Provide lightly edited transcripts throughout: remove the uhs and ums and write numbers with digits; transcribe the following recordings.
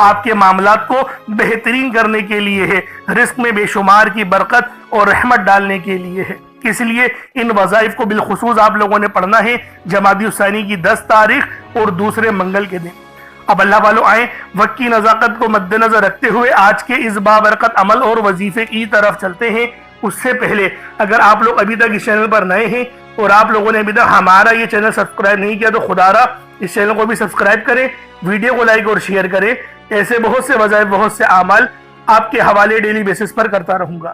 آپ کے معاملات کو بہترین کرنے کے لیے ہے، رزق میں بے شمار کی برکت اور رحمت ڈالنے کے لیے ہے۔ اس لیے ان وظائف کو بالخصوص آپ لوگوں نے پڑھنا ہے جمادی الثانی کی 10 تاریخ اور دوسرے منگل کے دن۔ اب اللہ والوں آئیں وقت کی نزاکت کو مد نظر رکھتے ہوئے آج کے اس بابرکت عمل اور وظیفے کی طرف چلتے ہیں۔ اس سے پہلے اگر آپ لوگ ابھی تک اس چینل پر نئے ہیں اور آپ لوگوں نے ابھی تک ہمارا یہ چینل سبسکرائب نہیں کیا تو خدا را اس چینل کو بھی سبسکرائب کریں، ویڈیو کو لائک اور شیئر کریں۔ ایسے بہت سے وظائف، بہت سے اعمال آپ کے حوالے ڈیلی بیسس پر کرتا رہوں گا۔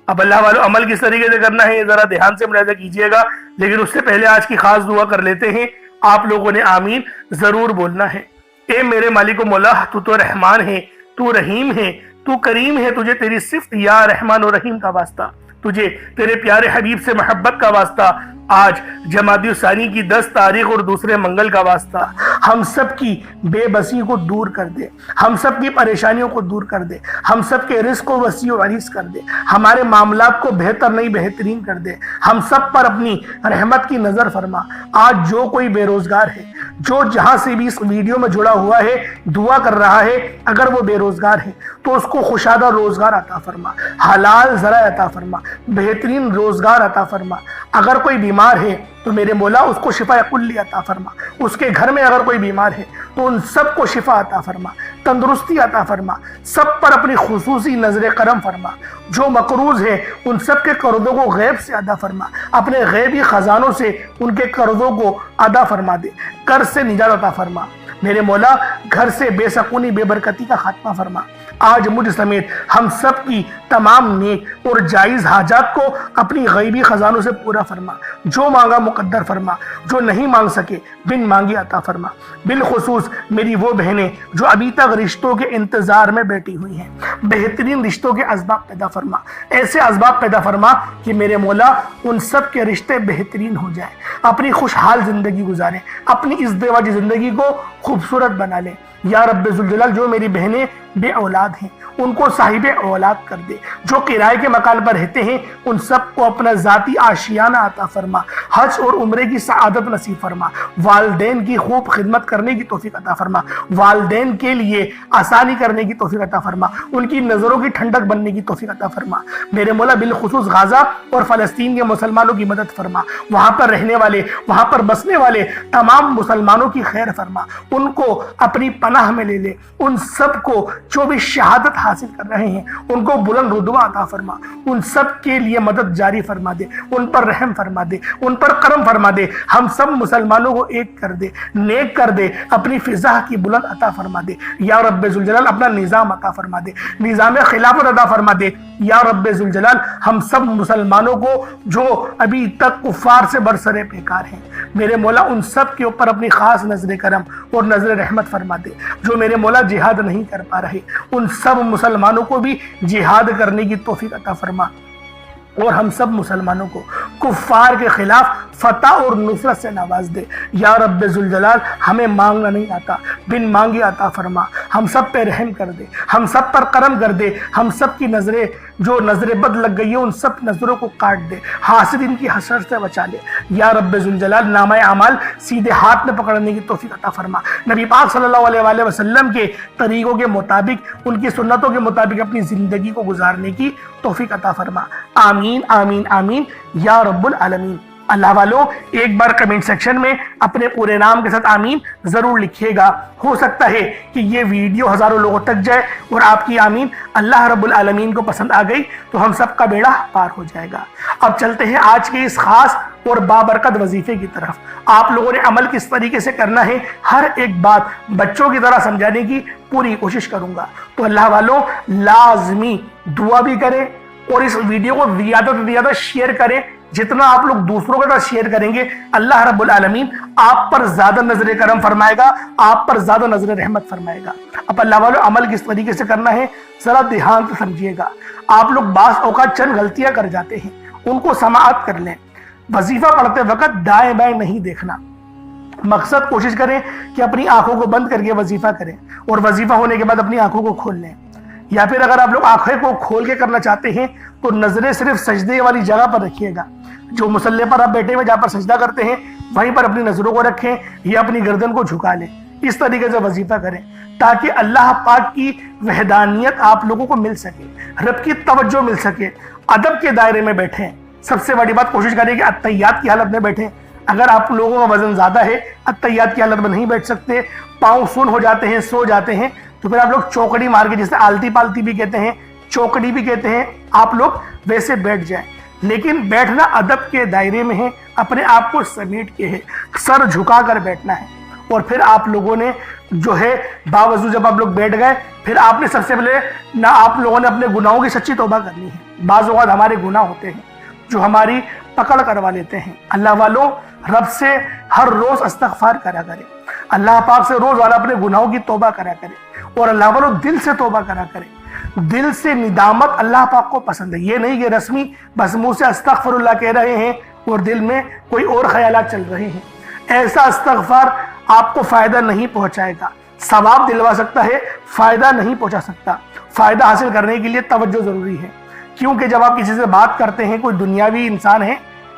اب اللہ والوں عمل کس طریقے سے کرنا ہے ذرا دھیان سے ملاحظہ کیجئے گا، لیکن اس سے پہلے آج کی خاص دعا کر لیتے ہیں۔ آپ لوگوں نے آمین ضرور بولنا ہے۔ اے میرے مالک و مولا، تو رحمان ہے، تو رحیم ہے، تو کریم ہے، تجھے تیری صفت یا رحمان و رحیم کا واسطہ، تجھے تیرے پیارے حبیب سے محبت کا واسطہ، آج جمادی الثانی کی 10 تاریخ اور دوسرے منگل کا واسطہ، ہم سب کی بے بسی کو دور کر دے، ہم سب کی پریشانیوں کو دور کر دے، ہم سب کے رزق کو وسیع و عریض کر دے، ہمارے معاملات کو بہتر نہیں بہترین کر دے، ہم سب پر اپنی رحمت کی نظر فرما۔ آج جو کوئی بے روزگار ہے، جو جہاں سے بھی اس ویڈیو میں جڑا ہوا ہے دعا کر رہا ہے، اگر وہ بے روزگار ہے تو اس کو خوشادہ روزگار عطا فرما، حلال ذرائع عطا فرما، بہترین روزگار عطا فرما۔ اگر کوئی بیمار ہے تو میرے مولا اس کو شفا کلی عطا فرما، اس کے گھر میں اگر کوئی بیمار ہے تو ان سب کو شفا عطا فرما، تندرستی عطا فرما، سب پر اپنی خصوصی نظر کرم فرما۔ جو مقروض ہے ان سب کے قرضوں کو غیب سے ادا فرما، اپنے غیبی خزانوں سے ان کے قرضوں کو ادا فرما دے، قرض سے نجات عطا فرما۔ میرے مولا گھر سے بے سکونی بے برکتی کا خاتمہ فرما۔ آج مجھ سمیت ہم سب کی تمام نیک اور جائز حاجات کو اپنی غیبی خزانوں سے پورا فرما، جو مانگا مقدر فرما، جو نہیں مانگ سکے بن مانگی عطا فرما۔ بالخصوص میری وہ بہنیں جو ابھی تک رشتوں کے انتظار میں بیٹھی ہوئی ہیں، بہترین رشتوں کے اسباب پیدا فرما، ایسے اسباب پیدا فرما کہ میرے مولا ان سب کے رشتے بہترین ہو جائیں، اپنی خوشحال زندگی گزاریں، اپنی ازدواجی زندگی کو خوبصورت بنا لیں۔ یا رب ذوالجلال جو میری بہنیں بے اولاد ہیں ان کو صاحب اولاد کر دے، جو کرائے کے مکان پر رہتے ہیں ان سب کو اپنا ذاتی آشیانہ عطا فرما، حج اور عمرے کی سعادت نصیب فرما، والدین کی خوب خدمت کرنے کی توفیق عطا فرما، والدین کے لیے آسانی کرنے کی توفیق عطا فرما، ان کی نظروں کی ٹھنڈک بننے کی توفیق عطا فرما۔ میرے مولا بالخصوص غزہ اور فلسطین کے مسلمانوں کی مدد فرما، وہاں پر رہنے والے، وہاں پر بسنے والے تمام مسلمانوں کی خیر فرما، ان کو اپنی پناہ میں لے لے، ان سب کو جو بھی شہادت حاصل کر رہے ہیں ان کو بلند رتبہ عطا فرما، ان سب کے لیے مدد جاری فرما دے، ان پر رحم فرما دے، ان پر کرم فرما دے، ہم سب مسلمانوں کو ایک کر دے، نیک کر دے، اپنی فضا کی بلند عطا فرما دے۔ یا رب ذوالجلال اپنا نظام عطا فرما دے، نظام خلافت عطا فرما دے۔ یا رب ذوالجلال ہم سب مسلمانوں کو جو ابھی تک کفار سے برسرے پیکار ہیں، میرے مولا ان سب کے اوپر اپنی خاص نظر کرم اور نظر رحمت فرما دے۔ جو میرے مولا جہاد نہیں کر پا رہے ان سب مسلمانوں کو بھی جہاد کرنے کی توفیق عطا فرما، اور ہم سب مسلمانوں کو کفار کے خلاف فتح اور نصرت سے نواز دے۔ یا رب ذوالجلال ہمیں مانگنا نہیں آتا، بن مانگے عطا فرما، ہم سب پہ رحم کر دے، ہم سب پر کرم کر دے، ہم سب کی نظریں جو نظر بد لگ گئی ہے ان سب نظروں کو کاٹ دے، حاسدین کی حسرت سے بچا لے۔ یا رب ذوالجلال نامہ اعمال سیدھے ہاتھ میں پکڑنے کی توفیق عطا فرما، نبی پاک صلی اللہ علیہ وآلہ وسلم کے طریقوں کے مطابق، ان کی سنتوں کے مطابق اپنی زندگی کو گزارنے کی توفیق عطا فرما۔ آمین آمین آمین یا رب العالمین۔ اللہ والوں ایک بار کمنٹ سیکشن میں اپنے پورے نام کے ساتھ آمین ضرور لکھیے گا، ہو سکتا ہے کہ یہ ویڈیو ہزاروں لوگوں تک جائے اور آپ کی آمین اللہ رب العالمین کو پسند آ گئی تو ہم سب کا بیڑا پار ہو جائے گا۔ اب چلتے ہیں آج کے اس خاص اور بابرکت وظیفے کی طرف۔ آپ لوگوں نے عمل کس طریقے سے کرنا ہے ہر ایک بات بچوں کی طرح سمجھانے کی پوری کوشش کروں گا، تو اللہ والوں لازمی دعا بھی کریں اور اس ویڈیو کو زیادہ سے زیادہ شیئر کریں۔ جتنا آپ لوگ دوسروں کے ساتھ شیئر کریں گے اللہ رب العالمین آپ پر زیادہ نظر کرم فرمائے گا، آپ پر زیادہ نظر رحمت فرمائے گا۔ اب اللہ والوں عمل کس طریقے سے کرنا ہے ذرا دھیان سے سمجھیے گا۔ آپ لوگ بعض اوقات چند غلطیاں کر جاتے ہیں، ان کو سماعت کر لیں۔ وظیفہ پڑھتے وقت دائیں بائیں نہیں دیکھنا، مقصد کوشش کریں کہ اپنی آنکھوں کو بند کر کے وظیفہ کریں اور وظیفہ ہونے کے بعد اپنی آنکھوں کو کھول لیں، یا پھر اگر آپ لوگ آنکھیں کو کھول کے کرنا چاہتے ہیں تو نظریں صرف سجدے والی جگہ پر رکھیے گا، جو مصلی پر آپ بیٹھے ہوئے جہاں پر سجدہ کرتے ہیں وہیں پر اپنی نظروں کو رکھیں یا اپنی گردن کو جھکا لیں، اس طریقے سے وظیفہ کریں تاکہ اللہ پاک کی وحدانیت آپ لوگوں کو مل سکے، رب کی توجہ مل سکے۔ ادب کے دائرے میں بیٹھیں، سب سے بڑی بات کوشش کریں کہ اتحیات کی حالت میں بیٹھیں۔ اگر آپ لوگوں کا وزن زیادہ ہے، اتحیات کی حالت میں نہیں بیٹھ سکتے، پاؤں سن ہو جاتے ہیں، سو جاتے ہیں، تو پھر آپ لوگ چوکڑی مار کے، جسے آلتی پالتی بھی کہتے ہیں، چوکڑی بھی کہتے ہیں، آپ لوگ ویسے بیٹھ جائیں۔ لیکن بیٹھنا ادب کے دائرے میں ہے، اپنے آپ کو سمیٹ کے ہے، سر جھکا کر بیٹھنا ہے۔ اور پھر آپ لوگوں نے جو ہے باوضو جب آپ لوگ بیٹھ گئے، پھر آپ نے سب سے پہلے نہ آپ لوگوں نے اپنے گناہوں کی سچی توبہ کرنی ہے۔ بعض اوقات ہمارے گناہ ہوتے ہیں جو ہماری پکڑ کروا لیتے ہیں۔ اللہ والوں، رب سے ہر روز استغفار کرا کرے، اللہ پاک سے روز والا اپنے گناہوں کی توبہ کرا کرے، اور اللہ والوں دل سے توبہ کرا کرے۔ دل سے ندامت اللہ پاک کو پسند ہے، یہ نہیں کہ رسمی بس منہ سے استغفر اللہ کہہ رہے ہیں اور دل میں کوئی اور خیالات چل رہے ہیں۔ ایسا استغفار آپ کو فائدہ نہیں پہنچائے گا، ثواب دلوا سکتا ہے، فائدہ نہیں پہنچا سکتا۔ فائدہ حاصل کرنے کے لیے توجہ ضروری ہے، کیونکہ جب آپ کسی سے بات کرتے ہیں، کوئی دنیاوی انسان ہے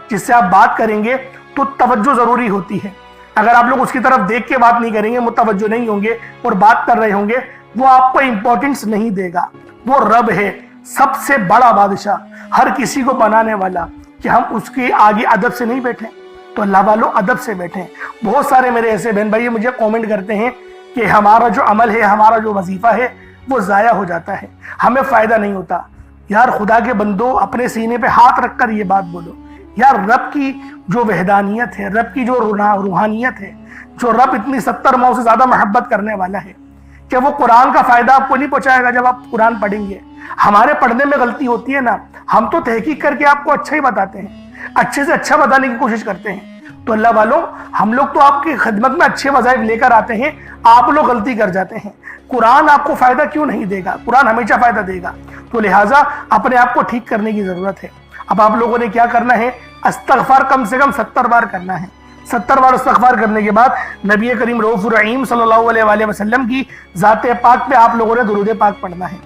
جس سے آپ بات کریں گے تو توجہ ضروری ہوتی ہے۔ اگر آپ لوگ اس کی طرف دیکھ کے بات نہیں کریں گے، متوجہ نہیں ہوں گے اور بات کر رہے ہوں گے، وہ آپ کو امپورٹنس نہیں دے گا۔ وہ رب ہے، سب سے بڑا بادشاہ، ہر کسی کو بنانے والا، کہ ہم اس کے آگے ادب سے نہیں بیٹھیں۔ تو اللہ والوں ادب سے بیٹھیں۔ بہت سارے میرے ایسے بہن بھائی مجھے کومنٹ کرتے ہیں کہ ہمارا جو عمل ہے، ہمارا جو وظیفہ ہے، وہ ضائع ہو جاتا ہے، ہمیں فائدہ نہیں ہوتا۔ یار خدا کے بندو، اپنے سینے پہ ہاتھ رکھ کر یہ بات بولو، یار رب کی جو وحدانیت ہے، رب کی جو روحانیت ہے، جو رب اتنی 70 ماؤں سے زیادہ محبت کرنے والا ہے، کہ وہ قرآن کا فائدہ آپ کو نہیں پہنچائے گا جب آپ قرآن پڑھیں گے۔ ہمارے پڑھنے میں غلطی ہوتی ہے نا، ہم تو تحقیق کر کے آپ کو اچھا ہی بتاتے ہیں، اچھے سے اچھا بتانے کی کوشش کرتے ہیں۔ تو اللہ والوں، ہم لوگ تو آپ کی خدمت میں اچھے وظائف لے کر آتے ہیں، آپ لوگ غلطی کر جاتے ہیں۔ قرآن آپ کو فائدہ کیوں نہیں دے گا؟ قرآن ہمیشہ فائدہ دے گا۔ تو لہٰذا اپنے آپ کو ٹھیک کرنے کی ضرورت ہے۔ اب آپ لوگوں نے کیا کرنا ہے؟ استغفار کم سے کم 70 بار کرنا ہے۔ 70 بار استغفار کرنے کے بعد نبی کریم رؤوف الرحیم صلی اللہ علیہ وآلہ وسلم کی ذات پاک پہ آپ لوگوں نے درود پاک پڑھنا ہے۔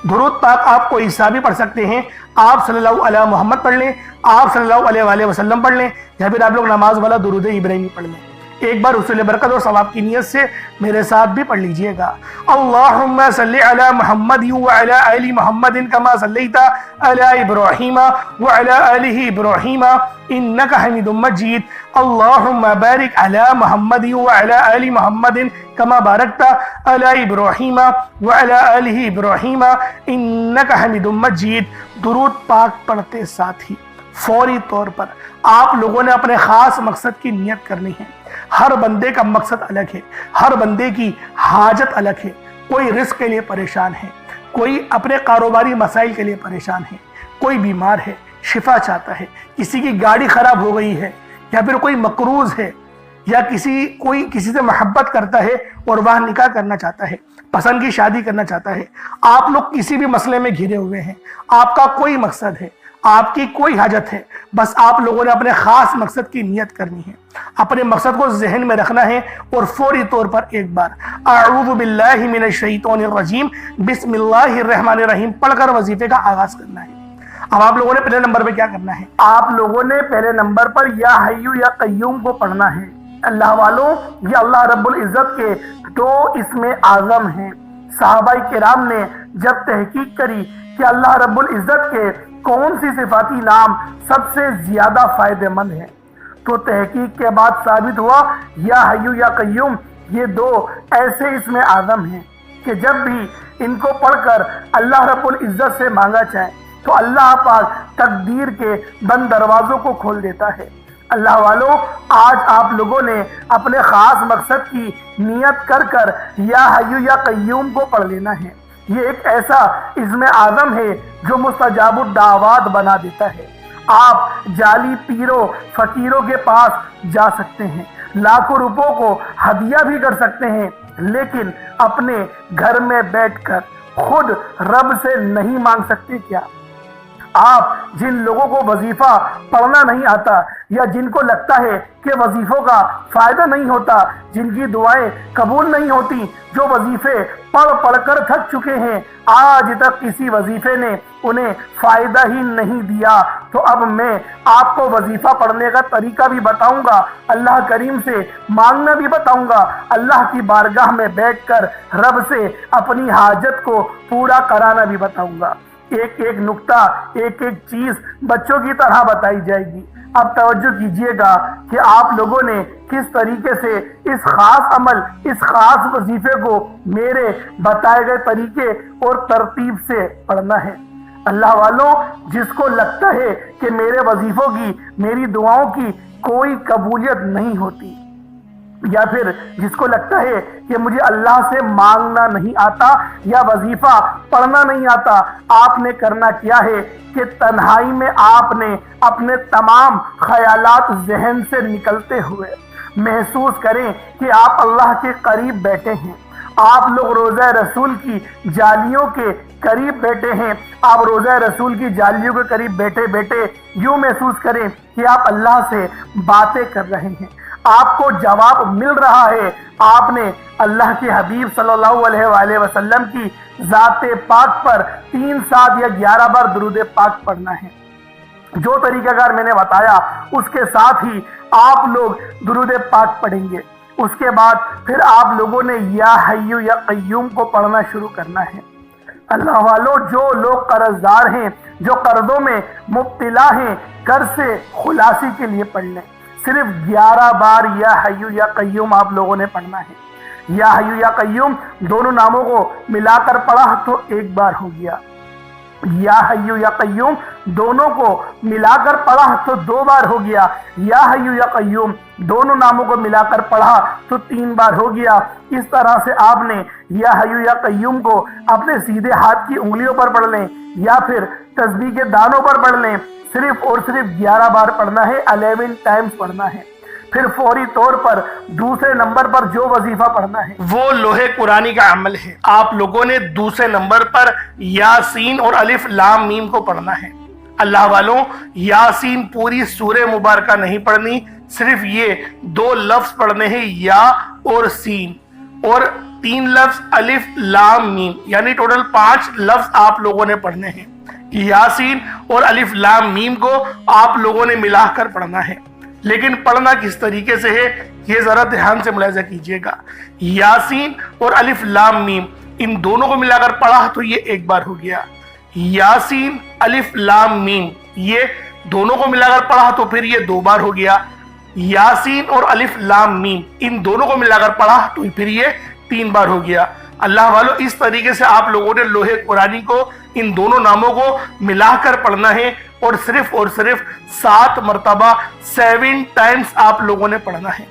درود پاک آپ کو عیسیٰ بھی پڑھ سکتے ہیں، آپ صلی اللہ علیہ محمد پڑھ لیں، آپ صلی اللہ علیہ وآلہ وسلم پڑھ لیں، یا پھر آپ لوگ نماز والا درود ابراہیمی پڑھ لیں۔ ایک بار حصول برکت اور ثواب کی نیت سے میرے ساتھ بھی پڑھ لیجئے گا۔ اللہم صلی علی محمد وعلی آل محمد کما صلیت علی ابراہیم وعلی آل ابراہیم انک حمید مجید۔ اللہم بارک علی محمد وعلی آل محمد کما بارکت علی ابراہیم وعلی آل ابراہیم انک حمید مجید۔ درود پاک پڑھتے ساتھ ہی فوری طور پر آپ لوگوں نے اپنے خاص مقصد کی نیت کرنی ہے۔ ہر بندے کا مقصد الگ ہے، ہر بندے کی حاجت الگ ہے۔ کوئی رزق کے لیے پریشان ہے، کوئی اپنے کاروباری مسائل کے لیے پریشان ہے، کوئی بیمار ہے، شفا چاہتا ہے، کسی کی گاڑی خراب ہو گئی ہے، یا پھر کوئی مقروض ہے، یا کوئی کسی سے محبت کرتا ہے اور وہ نکاح کرنا چاہتا ہے، پسند کی شادی کرنا چاہتا ہے۔ آپ لوگ کسی بھی مسئلے میں گھرے ہوئے ہیں، آپ کا کوئی مقصد ہے، آپ کی کوئی حاجت ہے، بس آپ لوگوں نے اپنے خاص مقصد کی نیت کرنی ہے، اپنے مقصد کو ذہن میں رکھنا ہے، اور فوری طور پر ایک بار اعوذ باللہ من الشیطان الرجیم بسم اللہ الرحمن الرحیم پڑھ کر وظیفے کا آغاز کرنا ہے۔ اب آپ لوگوں نے پہلے نمبر پہ کیا کرنا ہے؟ آپ لوگوں نے پہلے نمبر پر یا حیو یا قیوم کو پڑھنا ہے۔ اللہ والوں، یہ اللہ رب العزت کے 2 اسم اعظم ہیں۔ صحابہ کرام نے جب تحقیق کری کہ اللہ رب العزت کے کون سی صفاتی نام سب سے زیادہ فائدہ مند ہے، تو تحقیق کے بعد ثابت ہوا یا حیو یا قیوم یہ 2 ایسے اسم اعظم ہیں کہ جب بھی ان کو پڑھ کر اللہ رب العزت سے مانگا جائے تو اللہ پاک تقدیر کے بند دروازوں کو کھول دیتا ہے۔ اللہ والوں، آج آپ لوگوں نے اپنے خاص مقصد کی نیت کر یا حیو یا قیوم کو پڑھ لینا ہے۔ یہ ایک ایسا اسم اعظم ہے جو مستجاب الدعوات بنا دیتا ہے۔ آپ جعلی پیروں فقیروں کے پاس جا سکتے ہیں، لاکھوں روپوں کو ہدیہ بھی کر سکتے ہیں، لیکن اپنے گھر میں بیٹھ کر خود رب سے نہیں مانگ سکتے کیا؟ آپ جن لوگوں کو وظیفہ پڑھنا نہیں آتا یا جن کو لگتا ہے کہ وظیفوں کا فائدہ نہیں ہوتا، جن کی دعائیں قبول نہیں ہوتی، جو وظیفے پڑھ پڑھ کر تھک چکے ہیں، آج تک کسی وظیفے نے انہیں فائدہ ہی نہیں دیا، تو اب میں آپ کو وظیفہ پڑھنے کا طریقہ بھی بتاؤں گا، اللہ کریم سے مانگنا بھی بتاؤں گا، اللہ کی بارگاہ میں بیٹھ کر رب سے اپنی حاجت کو پورا کرانا بھی بتاؤں گا۔ ایک ایک نکتہ، ایک ایک چیز بچوں کی طرح بتائی جائے گی۔ اب توجہ کیجئے گا کہ آپ لوگوں نے کس طریقے سے اس خاص عمل، اس خاص وظیفے کو میرے بتائے گئے طریقے اور ترتیب سے پڑھنا ہے۔ اللہ والوں، جس کو لگتا ہے کہ میرے وظیفوں کی، میری دعاؤں کی کوئی قبولیت نہیں ہوتی، یا پھر جس کو لگتا ہے کہ مجھے اللہ سے مانگنا نہیں آتا یا وظیفہ پڑھنا نہیں آتا، آپ نے کرنا کیا ہے کہ تنہائی میں آپ نے اپنے تمام خیالات ذہن سے نکلتے ہوئے محسوس کریں کہ آپ اللہ کے قریب بیٹھے ہیں، آپ لوگ روضہ رسول کی جالیوں کے قریب بیٹھے ہیں، آپ روضہ رسول کی جالیوں کے قریب بیٹھے بیٹھے یوں محسوس کریں کہ آپ اللہ سے باتیں کر رہے ہیں، آپ کو جواب مل رہا ہے، آپ نے اللہ کے حبیب صلی اللہ علیہ وآلہ وسلم کی ذات پاک پر 3 7 یا 11 بار درود پاک پڑھنا ہے۔ جو طریقہ کار میں نے بتایا اس کے ساتھ ہی آپ لوگ درود پاک پڑھیں گے، اس کے بعد پھر آپ لوگوں نے یا حیو یا قیوم کو پڑھنا شروع کرنا ہے۔ اللہ والوں، جو لوگ قرض دار ہیں، جو قرضوں میں مبتلا ہیں، قرض سے خلاصی کے لیے پڑھ لیں، صرف 11 بار یا حیو یا قیوم آپ لوگوں نے پڑھنا ہے۔ یا حیو یا قیوم دونوں ناموں کو ملا کر پڑھا تو 1 بار ہو گیا، یا حیو یا قیوم دونوں کو ملا کر پڑھا تو 2 بار ہو گیا، یا حیو یا قیوم دونوں ناموں کو ملا کر پڑھا تو 3 بار ہو گیا۔ اس طرح سے آپ نے یا حیو یا قیوم کو اپنے سیدھے ہاتھ کی انگلیوں پر پڑھ لیں یا پھر تسبیح کے دانوں پر پڑھ لیں، صرف اور صرف 11 بار پڑھنا ہے، 11 ٹائمز پڑھنا ہے۔ پھر فوری طور پر دوسرے نمبر پر جو وظیفہ پڑھنا ہے وہ لوحے قرآنی کا عمل ہے۔ آپ لوگوں نے دوسرے نمبر پر یاسین اور الف لام میم کو پڑھنا ہے۔ اللہ والوں، یاسین پوری سورہ مبارکہ نہیں پڑھنی، صرف یہ 2 لفظ پڑھنے ہیں، یا اور سین، اور 3 لفظ الف لام میم، یعنی ٹوٹل 5 لفظ آپ لوگوں نے پڑھنے ہیں۔ یاسین اور الف لام میم کو آپ لوگوں نے ملا کر پڑھنا ہے، لیکن پڑھنا کس طریقے سے ہے یہ ذرا دھیان سے ملاحظہ کیجئے گا۔ یاسین اور الف لام میم ان دونوں کو ملا کر پڑھا تو یہ 1 بار ہو گیا، یاسین الف لام میم یہ دونوں کو ملا کر پڑھا تو پھر یہ 2 بار ہو گیا، یاسین اور الف لام میم ان دونوں کو ملا کر پڑھا تو پھر یہ 3 بار ہو گیا۔ اللہ والوں، اس طریقے سے آپ لوگوں نے لوحے قرآنی کو ان دونوں ناموں کو ملا کر پڑھنا ہے، اور صرف 7 مرتبہ 7 ٹائمز آپ لوگوں نے پڑھنا ہے۔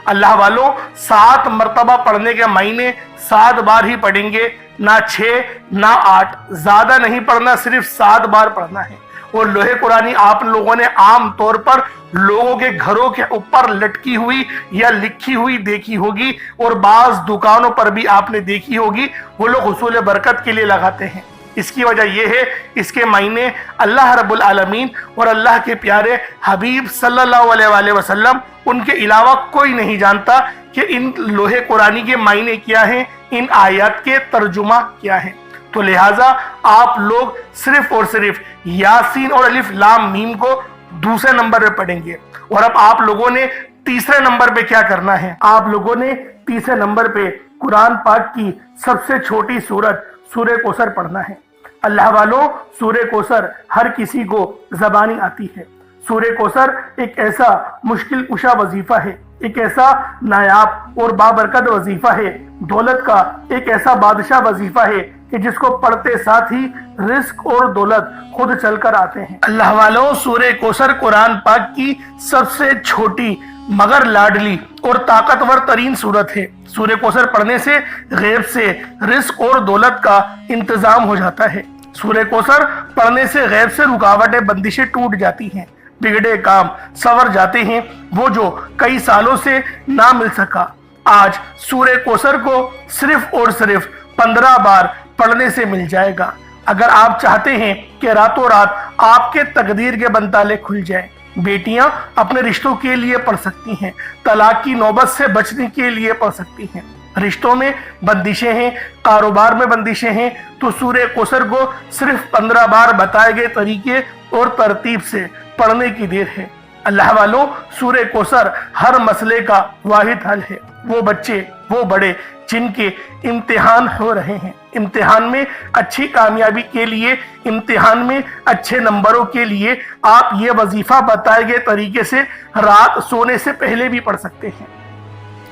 اللہ والوں، 7 مرتبہ پڑھنے کے معنی 7 بار ہی پڑھیں گے، نہ 6 نہ 8، زیادہ نہیں پڑھنا، صرف 7 بار پڑھنا ہے۔ اور لوحے قرآنی آپ لوگوں نے عام طور پر لوگوں کے گھروں کے اوپر لٹکی ہوئی یا لکھی ہوئی دیکھی ہوگی، اور بعض دکانوں پر بھی آپ نے دیکھی ہوگی، وہ لوگ حصول برکت کے لیے لگاتے ہیں۔ اس کی وجہ یہ ہے، اس کے معنی اللہ رب العالمین اور اللہ کے پیارے حبیب صلی اللہ علیہ وآلہ وسلم ان کے علاوہ کوئی نہیں جانتا کہ ان لوحے قرآنی کے معنی کیا ہیں، ان آیات کے ترجمہ کیا ہیں۔ تو لہٰذا آپ لوگ صرف اور صرف یاسین اور الف لام میم کو دوسرے نمبر پہ پڑھیں گے۔ اور اب آپ لوگوں نے تیسرے نمبر پہ کیا کرنا ہے؟ آپ لوگوں نے تیسرے نمبر پہ قرآن پاک کی سب سے چھوٹی سورت سورہ کوثر پڑھنا ہے۔ اللہ والوں، سورہ کوثر ہر کسی کو زبانی آتی ہے۔ سورہ کوثر ایک ایسا مشکل کشا وظیفہ ہے، ایک ایسا نایاب اور بابرکت وظیفہ ہے، دولت کا ایک ایسا بادشاہ وظیفہ ہے کہ جس کو پڑھتے ساتھ ہی رزق اور دولت خود چل کر آتے ہیں۔ اللہ والوں، سورہ کوثر قرآن پاک کی سب سے چھوٹی مگر لاڈلی اور طاقتور ترین صورت ہے۔ سورہ کوثر پڑھنے سے غیب سے رزق اور دولت کا انتظام ہو جاتا ہے۔ سورہ کوثر پڑھنے سے غیب سے رکاوٹیں بندشیں ٹوٹ جاتی ہیں، بگڑے کام سنور جاتے ہیں، وہ جو کئی سالوں سے نہ مل سکا آج سورہ کوثر کو صرف اور صرف 15 بار پڑھنے سے مل جائے گا۔ اگر آپ چاہتے ہیں کہ راتوں رات آپ کے تقدیر کے بنتالے کھل جائیں، بیٹیاں اپنے رشتوں کے لیے پڑھ سکتی ہیں، طلاق کی نوبت سے بچنے کے لیے پڑھ سکتی ہیں۔ رشتوں میں بندشیں ہیں، کاروبار میں بندشیں ہیں، تو سورہ کوثر کو صرف 15 بار بتائے گئے طریقے اور ترتیب سے پڑھنے کی دیر ہے۔ اللہ والوں، سورہ کوثر ہر مسئلے کا واحد حل ہے۔ وہ بچے، وہ بڑے جن کے امتحان ہو رہے ہیں، امتحان میں اچھی کامیابی کے لیے، امتحان میں اچھے نمبروں کے لیے آپ یہ وظیفہ بتائے گئے طریقے سے رات سونے سے پہلے بھی پڑھ سکتے ہیں۔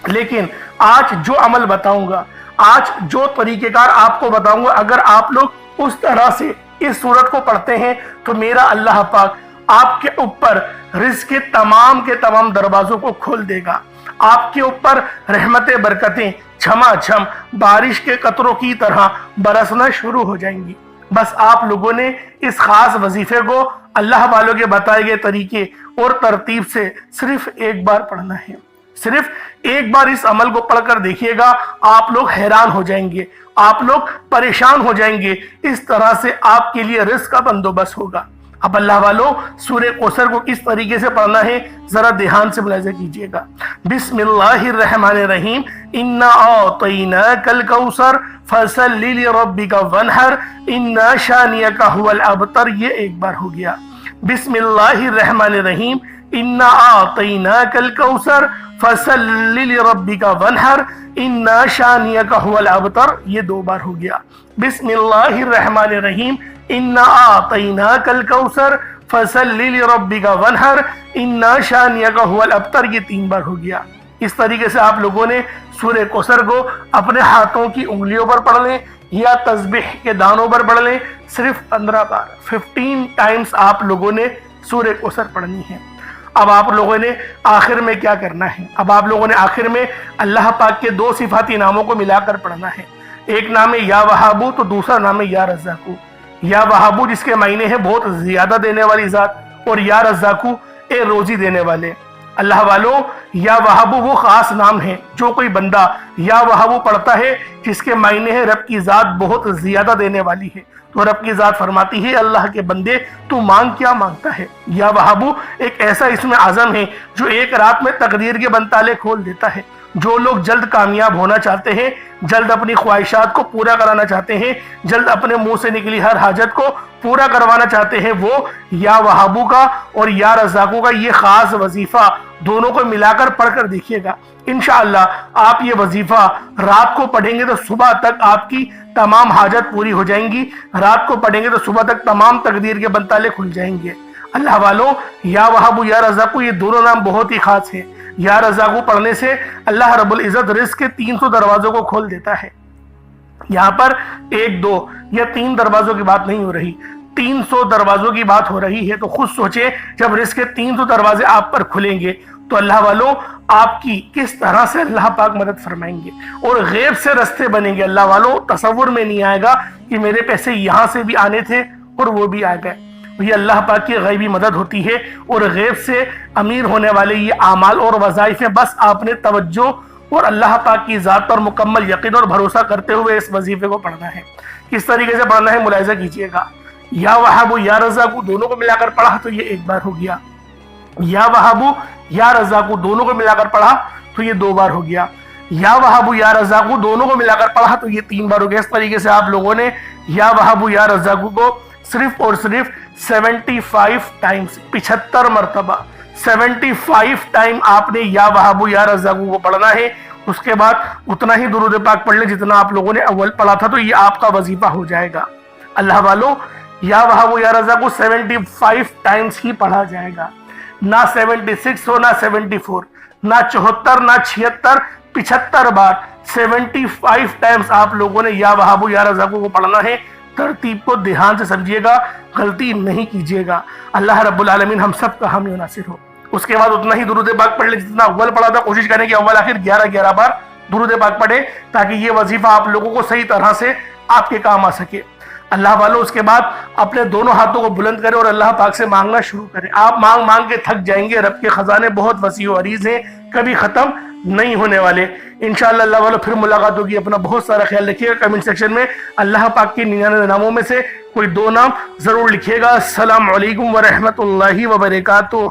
لیکن آج جو عمل بتاؤں گا، آج جو طریقہ کار آپ کو بتاؤں گا، اگر آپ لوگ اس طرح سے اس سورت کو پڑھتے ہیں تو میرا اللہ پاک آپ کے اوپر رزق کے تمام دروازوں کو کھول دے گا۔ آپ کے اوپر رحمتیں، برکتیں چھما چھم بارش کے قطروں کی طرح برسنا شروع ہو جائیں گی۔ بس آپ لوگوں نے اس خاص وظیفے کو اللہ والوں کے بتائے گئے طریقے اور ترتیب سے صرف ایک بار پڑھنا ہے۔ صرف ایک بار اس عمل کو پڑھ کر دیکھیے گا، آپ لوگ حیران ہو جائیں گے، آپ لوگ پریشان ہو جائیں گے۔ اس طرح سے آپ کے لیے رزق کا بندوبست ہوگا۔ اب اللہ والوں، سورہ کوثر کو کس طریقے سے پڑھنا ہے ذرا دھیان سے ملاحظہ کیجئے گا۔ بسم اللہ الرحمن الرحیم، انا اعطیناک الکوثر فصل لربک وانحر ان شانئک هو الابتر، یہ ایک بار ہو گیا۔ بسم اللہ الرحمن الرحیم، انا اعطیناک الکوثر فصل لربک وانحر ان شانئک هو الابتر، یہ دو بار ہو گیا۔ بسم اللہ الرحمن الرحیم، انا اعطیناک الکوثر فصل لربک وانحر ان شانئک هو الابتر، یہ تین بار ہو گیا۔ اس طریقے سے آپ لوگوں نے سورہ کوثر کو اپنے ہاتھوں کی انگلیوں پر پڑھ لیں یا تسبیح کے دانوں پر پڑھ لیں، صرف 15 بار 15 ٹائمز آپ لوگوں نے سورہ کوثر پڑھنی ہے۔ اب آپ لوگوں نے آخر میں کیا کرنا ہے؟ اب آپ لوگوں نے آخر میں اللہ پاک کے دو صفاتی ناموں کو ملا کر پڑھنا ہے۔ ایک نام ہے یا وہابو، تو دوسرا نام ہے یا رزاقو۔ یا وہابو جس کے معنی ہے بہت زیادہ دینے والی ذات، اور یا رزاقو اے روزی دینے والے۔ اللہ والوں، یا وہابو وہ خاص نام ہے جو کوئی بندہ یا وہابو پڑھتا ہے جس کے معنی ہے رب کی ذات بہت زیادہ دینے والی ہے، تو رب کی ذات فرماتی ہے اللہ کے بندے تو مانگ کیا مانگتا ہے۔ یا وہابو ایک ایسا اسم اعظم ہے جو ایک رات میں تقدیر کے بنتالے کھول دیتا ہے۔ جو لوگ جلد کامیاب ہونا چاہتے ہیں، جلد اپنی خواہشات کو پورا کرانا چاہتے ہیں، جلد اپنے منہ سے نکلی ہر حاجت کو پورا کروانا چاہتے ہیں، وہ یا وہابو کا اور یا رزاقو کا یہ خاص وظیفہ دونوں کو ملا کر پڑھ کر دیکھیے گا۔ انشاءاللہ آپ یہ وظیفہ رات کو پڑھیں گے تو صبح تک آپ کی تمام حاجت پوری ہو جائیں گی، رات کو پڑھیں گے تو صبح تک تمام تقدیر کے بنتالے کھل جائیں گے۔ اللہ والوں، یا وہابو یا رزاقو یہ دونوں نام بہت ہی خاص ہیں۔ یا رزاقو پڑھنے سے اللہ رب العزت رزق کے 300 دروازوں کو کھول دیتا ہے۔ یہاں پر 1 2 یا 3 دروازوں کی بات نہیں ہو رہی، 300 دروازوں کی بات ہو رہی ہے۔ تو خود سوچیں جب رزق کے 300 دروازے آپ پر کھلیں گے تو اللہ والوں آپ کی کس طرح سے اللہ پاک مدد فرمائیں گے اور غیب سے رستے بنیں گے۔ اللہ والوں تصور میں نہیں آئے گا کہ میرے پیسے یہاں سے بھی آنے تھے اور وہ بھی آ گئے۔ یہ اللہ پاک کی غیبی مدد ہوتی ہے، اور غیب سے امیر ہونے والے یہ اعمال اور وظائف ہیں۔ بس آپ نے توجہ اور اللہ پاک کی ذات پر مکمل یقین اور بھروسہ کرتے ہوئے اس وظیفے کو پڑھنا ہے۔ کس طریقے سے پڑھنا ہے ملاحظہ کیجئے گا۔ یا وہابو یا رزاقو دونوں کو ملا کر پڑھا تو یہ ایک بار ہو گیا۔ یا وہابو یا رزاقو دونوں کو ملا کر پڑھا تو یہ 2 بار ہو گیا۔ یا وہابو یا رزاقو دونوں کو ملا کر پڑھا تو یہ 3 بار ہو گیا۔ اس طریقے سے آپ لوگوں نے یا وہابو یا رزاقو کو صرف اور صرف 75 ٹائمز 75 مرتبہ 75 ٹائم آپ نے یا وہابو یا رزاقو کو پڑھنا ہے۔ اس کے بعد اتنا ہی درود پاک پڑھ لیں جتنا آپ لوگوں نے اول پڑھا تھا، تو یہ آپ کا وظیفہ ہو جائے گا۔ اللہ والوں، یا وہابو یا رزاقو 75 ٹائمز ہی پڑھا جائے گا، نہ 76 ہو، نہ 74، نہ 74، نہ 76، 75 بار 75 ٹائمز آپ لوگوں نے یا وہابو یا رزاقو کو پڑھنا ہے۔ ترتیب کو دھیان سے سمجھیے گا، غلطی نہیں کیجیے گا۔ اللہ رب العالمین ہم سب کا حامی و ناصر ہو۔ اس کے بعد اتنا ہی درود پاک پڑھ لیں جتنا اول پڑھا تھا۔ کوشش کریں کہ اول آخر 11 بار درود پاک پڑھیں تاکہ یہ وظیفہ آپ لوگوں کو صحیح طرح سے آپ کے کام آ سکے۔ اللہ والوں، اس کے بعد اپنے دونوں ہاتھوں کو بلند کریں اور اللہ پاک سے مانگنا شروع کریں۔ آپ مانگ کے تھک جائیں گے، رب کے خزانے بہت وسیع و عریض ہیں، کبھی ختم نہیں ہونے والے. انشاءاللہ اللہ والوں پھر ملاقات ہوگی. اپنا بہت سارا خیال رکھیے گا. کمنٹ سیکشن میں اللہ پاک کے 99 ناموں میں سے کوئی 2 نام ضرور لکھیے گا. السلام علیکم ورحمۃ اللہ وبرکاتہ.